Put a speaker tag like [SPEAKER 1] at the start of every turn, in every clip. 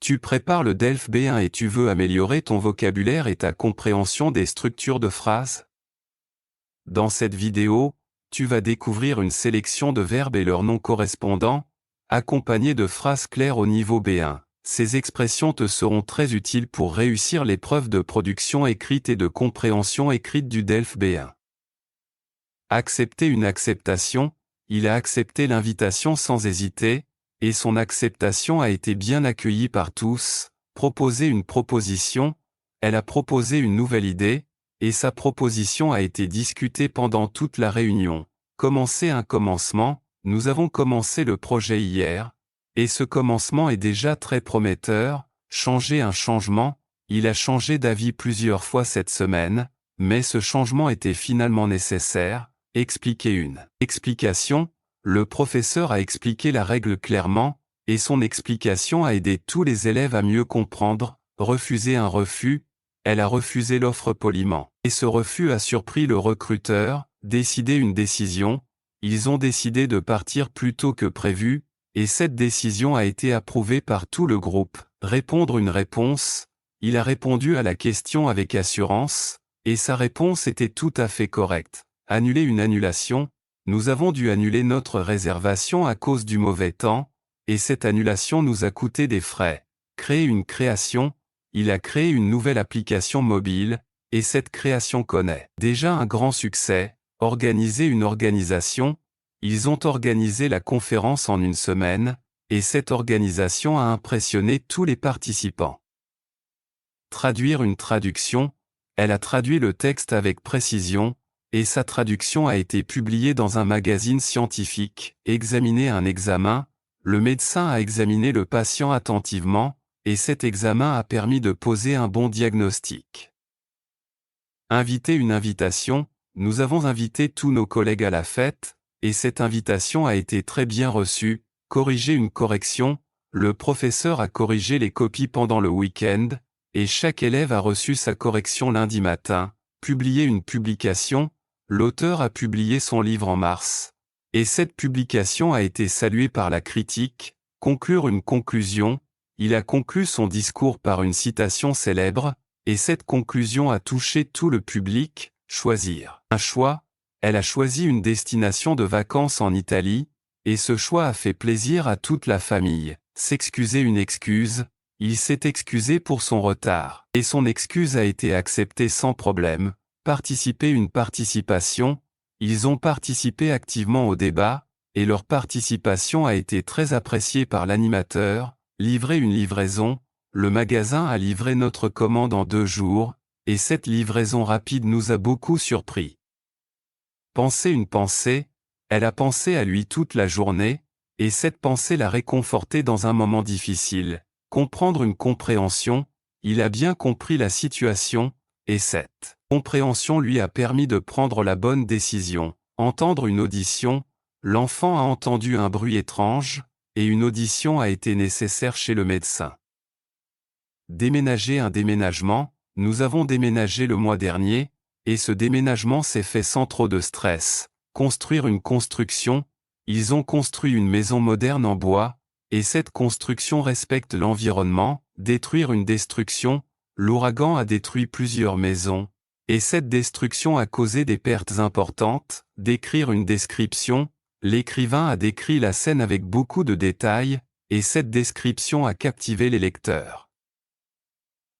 [SPEAKER 1] Tu prépares le DELF B1 et tu veux améliorer ton vocabulaire et ta compréhension des structures de phrases? Dans cette vidéo, tu vas découvrir une sélection de verbes et leurs noms correspondants, accompagnés de phrases claires au niveau B1. Ces expressions te seront très utiles pour réussir l'épreuve de production écrite et de compréhension écrite du DELF B1. Accepter une acceptation, il a accepté l'invitation sans hésiter, et son acceptation a été bien accueillie par tous. Proposer une proposition, elle a proposé une nouvelle idée, et sa proposition a été discutée pendant toute la réunion. Commencer un commencement, nous avons commencé le projet hier, et ce commencement est déjà très prometteur. Changer un changement, il a changé d'avis plusieurs fois cette semaine, mais ce changement était finalement nécessaire. Expliquer une explication, le professeur a expliqué la règle clairement, et son explication a aidé tous les élèves à mieux comprendre. Refuser un refus, elle a refusé l'offre poliment, et ce refus a surpris le recruteur. Décider une décision, ils ont décidé de partir plus tôt que prévu, et cette décision a été approuvée par tout le groupe. Répondre une réponse, il a répondu à la question avec assurance, et sa réponse était tout à fait correcte. Annuler une annulation, nous avons dû annuler notre réservation à cause du mauvais temps, et cette annulation nous a coûté des frais. Créer une création, il a créé une nouvelle application mobile, et cette création connaît déjà un grand succès. Organiser une organisation, ils ont organisé la conférence en une semaine, et cette organisation a impressionné tous les participants. Traduire une traduction, elle a traduit le texte avec précision, et sa traduction a été publiée dans un magazine scientifique. Examiner un examen, le médecin a examiné le patient attentivement, et cet examen a permis de poser un bon diagnostic. Inviter une invitation, nous avons invité tous nos collègues à la fête, et cette invitation a été très bien reçue. Corriger une correction, le professeur a corrigé les copies pendant le week-end, et chaque élève a reçu sa correction lundi matin. Publier une publication, l'auteur a publié son livre en mars, et cette publication a été saluée par la critique. Conclure une conclusion, il a conclu son discours par une citation célèbre, et cette conclusion a touché tout le public. Choisir un choix, elle a choisi une destination de vacances en Italie, et ce choix a fait plaisir à toute la famille. S'excuser une excuse, il s'est excusé pour son retard, et son excuse a été acceptée sans problème. Participer une participation, ils ont participé activement au débat, et leur participation a été très appréciée par l'animateur. Livrer une livraison, le magasin a livré notre commande en 2 jours, et cette livraison rapide nous a beaucoup surpris. Penser une pensée, elle a pensé à lui toute la journée, et cette pensée l'a réconforté dans un moment difficile. Comprendre une compréhension, il a bien compris la situation, et cette compréhension lui a permis de prendre la bonne décision. Entendre une audition, l'enfant a entendu un bruit étrange, et une audition a été nécessaire chez le médecin. Déménager un déménagement, nous avons déménagé le mois dernier, et ce déménagement s'est fait sans trop de stress. Construire une construction, ils ont construit une maison moderne en bois, et cette construction respecte l'environnement. Détruire une destruction, l'ouragan a détruit plusieurs maisons, et cette destruction a causé des pertes importantes. Décrire une description, l'écrivain a décrit la scène avec beaucoup de détails, et cette description a captivé les lecteurs.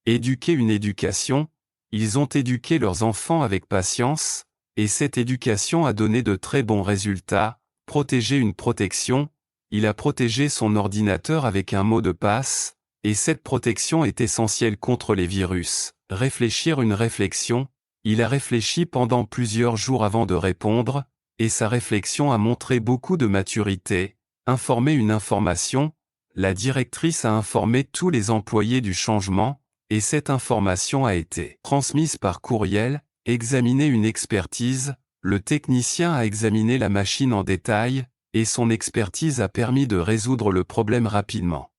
[SPEAKER 1] Éduquer une éducation, ils ont éduqué leurs enfants avec patience, et cette éducation a donné de très bons résultats. Protéger une protection, il a protégé son ordinateur avec un mot de passe, et cette protection est essentielle contre les virus. Réfléchir une réflexion, il a réfléchi pendant plusieurs jours avant de répondre, et sa réflexion a montré beaucoup de maturité. Informer une information, la directrice a informé tous les employés du changement, et cette information a été transmise par courriel. Examiner une expertise, le technicien a examiné la machine en détail, et son expertise a permis de résoudre le problème rapidement.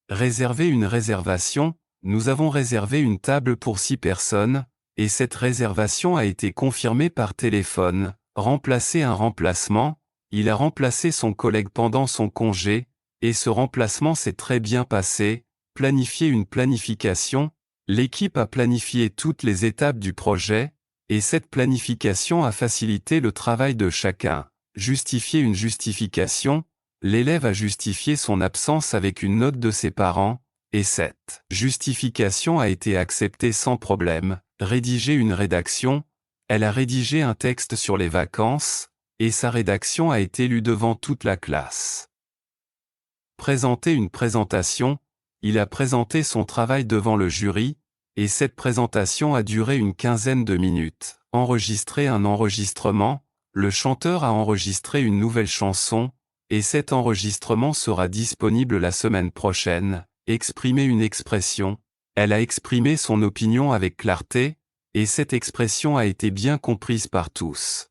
[SPEAKER 1] Réserver une réservation, nous avons réservé une table pour 6 personnes, et cette réservation a été confirmée par téléphone. Remplacer un remplacement, il a remplacé son collègue pendant son congé, et ce remplacement s'est très bien passé. Planifier une planification. L'équipe a planifié toutes les étapes du projet, et cette planification a facilité le travail de chacun. Justifier une justification. L'élève a justifié son absence avec une note de ses parents, et cette justification a été acceptée sans problème. Rédiger une rédaction. Elle a rédigé un texte sur les vacances, et sa rédaction a été lue devant toute la classe. Présenter une présentation. Il a présenté son travail devant le jury, et cette présentation a duré une quinzaine de minutes. Enregistrer un enregistrement. Le chanteur a enregistré une nouvelle chanson, et cet enregistrement sera disponible la semaine prochaine. Exprimer une expression. Elle a exprimé son opinion avec clarté, et cette expression a été bien comprise par tous.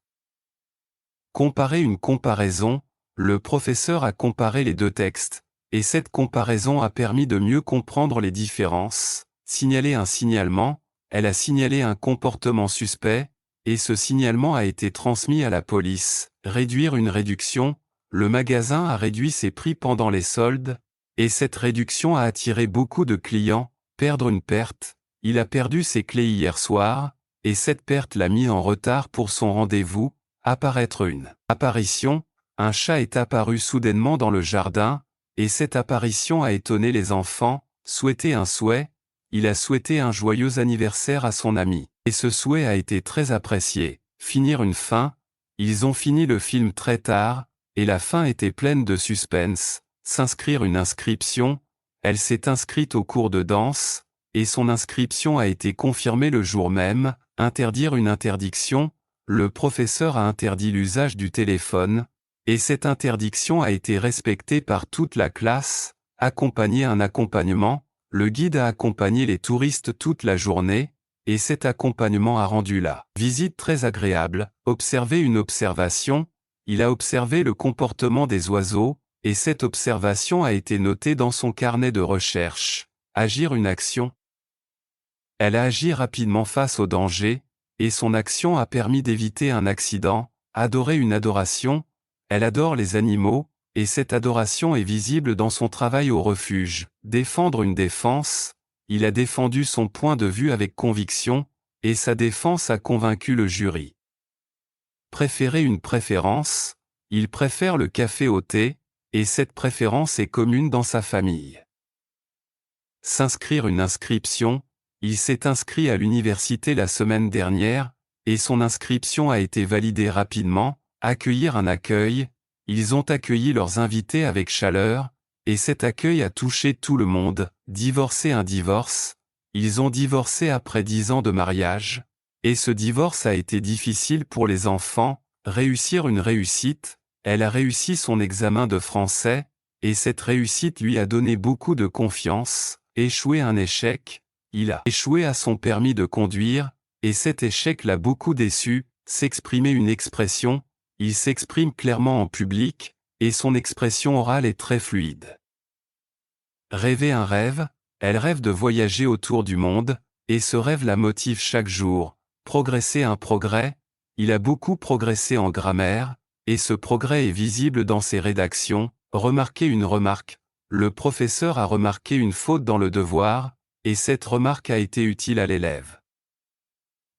[SPEAKER 1] Comparer une comparaison. Le professeur a comparé les deux textes, et cette comparaison a permis de mieux comprendre les différences. Signaler un signalement. Elle a signalé un comportement suspect, et ce signalement a été transmis à la police. Réduire une réduction. Le magasin a réduit ses prix pendant les soldes, et cette réduction a attiré beaucoup de clients. Perdre une perte. Il a perdu ses clés hier soir, et cette perte l'a mis en retard pour son rendez-vous. Apparaître une apparition. Un chat est apparu soudainement dans le jardin, et cette apparition a étonné les enfants. Souhaiter un souhait. Il a souhaité un joyeux anniversaire à son ami, et ce souhait a été très apprécié. Finir une fin. Ils ont fini le film très tard, et la fin était pleine de suspense. S'inscrire une inscription. Elle s'est inscrite au cours de danse, et son inscription a été confirmée le jour même. Interdire une interdiction. Le professeur a interdit l'usage du téléphone, et cette interdiction a été respectée par toute la classe. Accompagner un accompagnement. Le guide a accompagné les touristes toute la journée, et cet accompagnement a rendu la visite très agréable. Observer une observation. Il a observé le comportement des oiseaux, et cette observation a été notée dans son carnet de recherche. Agir une action. Elle a agi rapidement face au danger, et son action a permis d'éviter un accident. Adorer une adoration. Elle adore les animaux, et cette adoration est visible dans son travail au refuge. Défendre une défense. Il a défendu son point de vue avec conviction, et sa défense a convaincu le jury. Préférer une préférence. Il préfère le café au thé, et cette préférence est commune dans sa famille. S'inscrire une inscription. Il s'est inscrit à l'université la semaine dernière, et son inscription a été validée rapidement. Accueillir un accueil. Ils ont accueilli leurs invités avec chaleur, et cet accueil a touché tout le monde. Divorcer un divorce. Ils ont divorcé après 10 ans de mariage, et ce divorce a été difficile pour les enfants. Réussir une réussite. Elle a réussi son examen de français, et cette réussite lui a donné beaucoup de confiance. Échouer un échec. Il a échoué à son permis de conduire, et cet échec l'a beaucoup déçu. S'exprimer une expression. Il s'exprime clairement en public, et son expression orale est très fluide. Rêver un rêve. Elle rêve de voyager autour du monde, et ce rêve la motive chaque jour. Progresser un progrès. Il a beaucoup progressé en grammaire, et ce progrès est visible dans ses rédactions. Remarquer une remarque. Le professeur a remarqué une faute dans le devoir, et cette remarque a été utile à l'élève.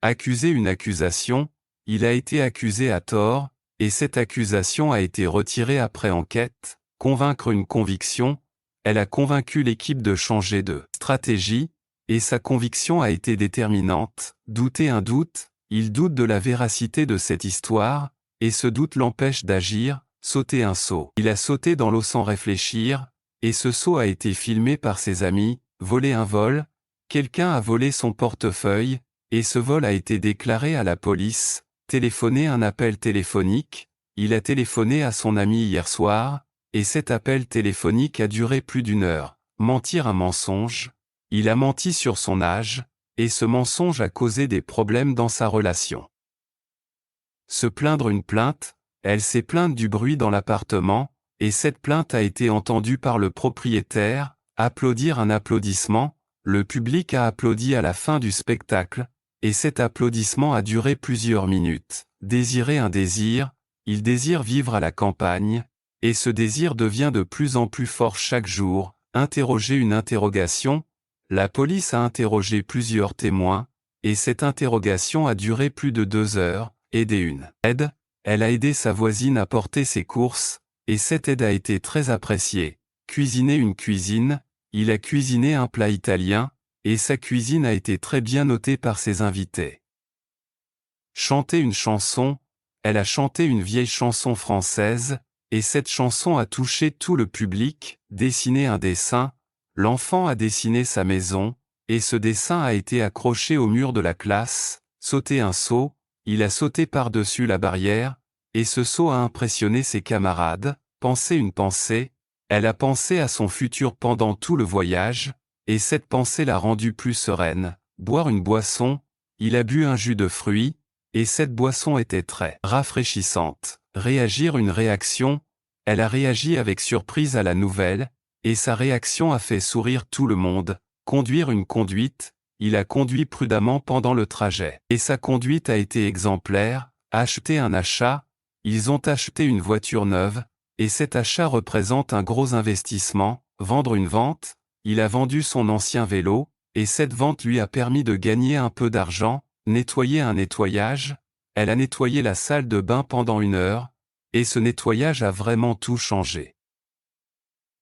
[SPEAKER 1] Accuser une accusation. Il a été accusé à tort, et cette accusation a été retirée après enquête. Convaincre une conviction. Elle a convaincu l'équipe de changer de stratégie, et sa conviction a été déterminante. Douter un doute. Il doute de la véracité de cette histoire, et ce doute l'empêche d'agir. Sauter un saut. Il a sauté dans l'eau sans réfléchir, et ce saut a été filmé par ses amis. Voler un vol. Quelqu'un a volé son portefeuille, et ce vol a été déclaré à la police. Téléphoner un appel téléphonique. Il a téléphoné à son ami hier soir, et cet appel téléphonique a duré plus d'1 heure. Mentir un mensonge. Il a menti sur son âge, et ce mensonge a causé des problèmes dans sa relation. Se plaindre une plainte. Elle s'est plainte du bruit dans l'appartement, et cette plainte a été entendue par le propriétaire. Applaudir un applaudissement. Le public a applaudi à la fin du spectacle, et cet applaudissement a duré plusieurs minutes. Désirer un désir. Il désire vivre à la campagne, Et ce désir devient de plus en plus fort chaque jour. Interroger une interrogation. La police a interrogé plusieurs témoins, et cette interrogation a duré plus de 2 heures. Aider une aide. Elle a aidé sa voisine à porter ses courses, et cette aide a été très appréciée. Cuisiner une cuisine. Il a cuisiné un plat italien, et sa cuisine a été très bien notée par ses invités. Chanter une chanson. Elle a chanté une vieille chanson française, et cette chanson a touché tout le public. Dessiner un dessin. L'enfant a dessiné sa maison, et ce dessin a été accroché au mur de la classe. Sauter un saut. Il a sauté par-dessus la barrière, et ce saut a impressionné ses camarades. Penser une pensée. Elle a pensé à son futur pendant tout le voyage, et cette pensée l'a rendue plus sereine. Boire une boisson. Il a bu un jus de fruits, et cette boisson était très rafraîchissante. Réagir une réaction. Elle a réagi avec surprise à la nouvelle, et sa réaction a fait sourire tout le monde. Conduire une conduite. Il a conduit prudemment pendant le trajet, et sa conduite a été exemplaire. Acheter un achat. Ils ont acheté une voiture neuve, et cet achat représente un gros investissement. Vendre une vente. Il a vendu son ancien vélo, et cette vente lui a permis de gagner un peu d'argent. Nettoyer un nettoyage. Elle a nettoyé la salle de bain pendant 1 heure, et ce nettoyage a vraiment tout changé.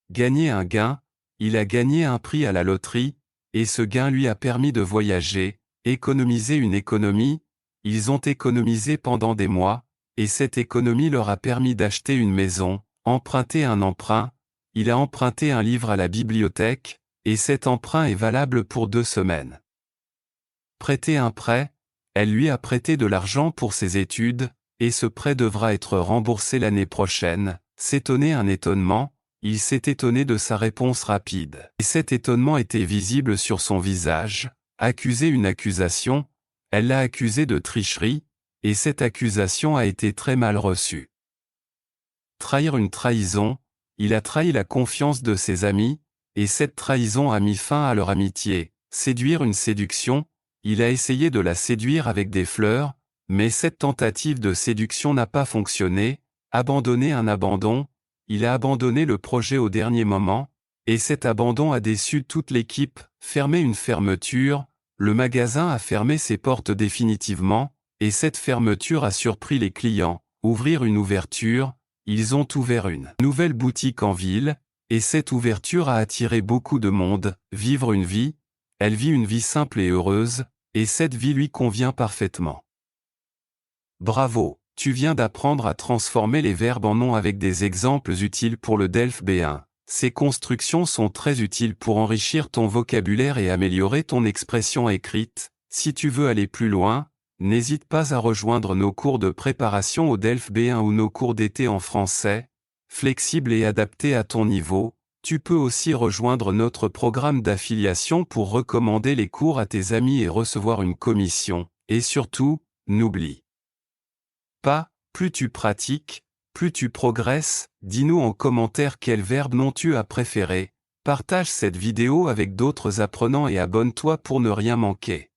[SPEAKER 1] Gagner un gain. Il a gagné un prix à la loterie, et ce gain lui a permis de voyager. Économiser une économie. Ils ont économisé pendant des mois, et cette économie leur a permis d'acheter une maison. Emprunter un emprunt. Il a emprunté un livre à la bibliothèque, et cet emprunt est valable pour 2 semaines. Prêter un prêt. Elle lui a prêté de l'argent pour ses études, et ce prêt devra être remboursé l'année prochaine. S'étonner un étonnement. Il s'est étonné de sa réponse rapide, et cet étonnement était visible sur son visage. Accuser une accusation. Elle l'a accusé de tricherie, et cette accusation a été très mal reçue. Trahir une trahison. Il a trahi la confiance de ses amis, et cette trahison a mis fin à leur amitié. Séduire une séduction. Il a essayé de la séduire avec des fleurs, mais cette tentative de séduction n'a pas fonctionné. Abandonner un abandon. Il a abandonné le projet au dernier moment, et cet abandon a déçu toute l'équipe. Fermer une fermeture. Le magasin a fermé ses portes définitivement, et cette fermeture a surpris les clients. Ouvrir une ouverture. Ils ont ouvert une nouvelle boutique en ville, et cette ouverture a attiré beaucoup de monde. Vivre une vie. Elle vit une vie simple et heureuse, et cette vie lui convient parfaitement. Bravo, tu viens d'apprendre à transformer les verbes en noms avec des exemples utiles pour le DELF B1. Ces constructions sont très utiles pour enrichir ton vocabulaire et améliorer ton expression écrite. Si tu veux aller plus loin, n'hésite pas à rejoindre nos cours de préparation au DELF B1 ou nos cours d'été en français, flexibles et adaptés à ton niveau. Tu peux aussi rejoindre notre programme d'affiliation pour recommander les cours à tes amis et recevoir une commission. Et surtout, n'oublie pas, plus tu pratiques, plus tu progresses. Dis-nous en commentaire quel verbe nom tu as préféré. Partage cette vidéo avec d'autres apprenants et abonne-toi pour ne rien manquer.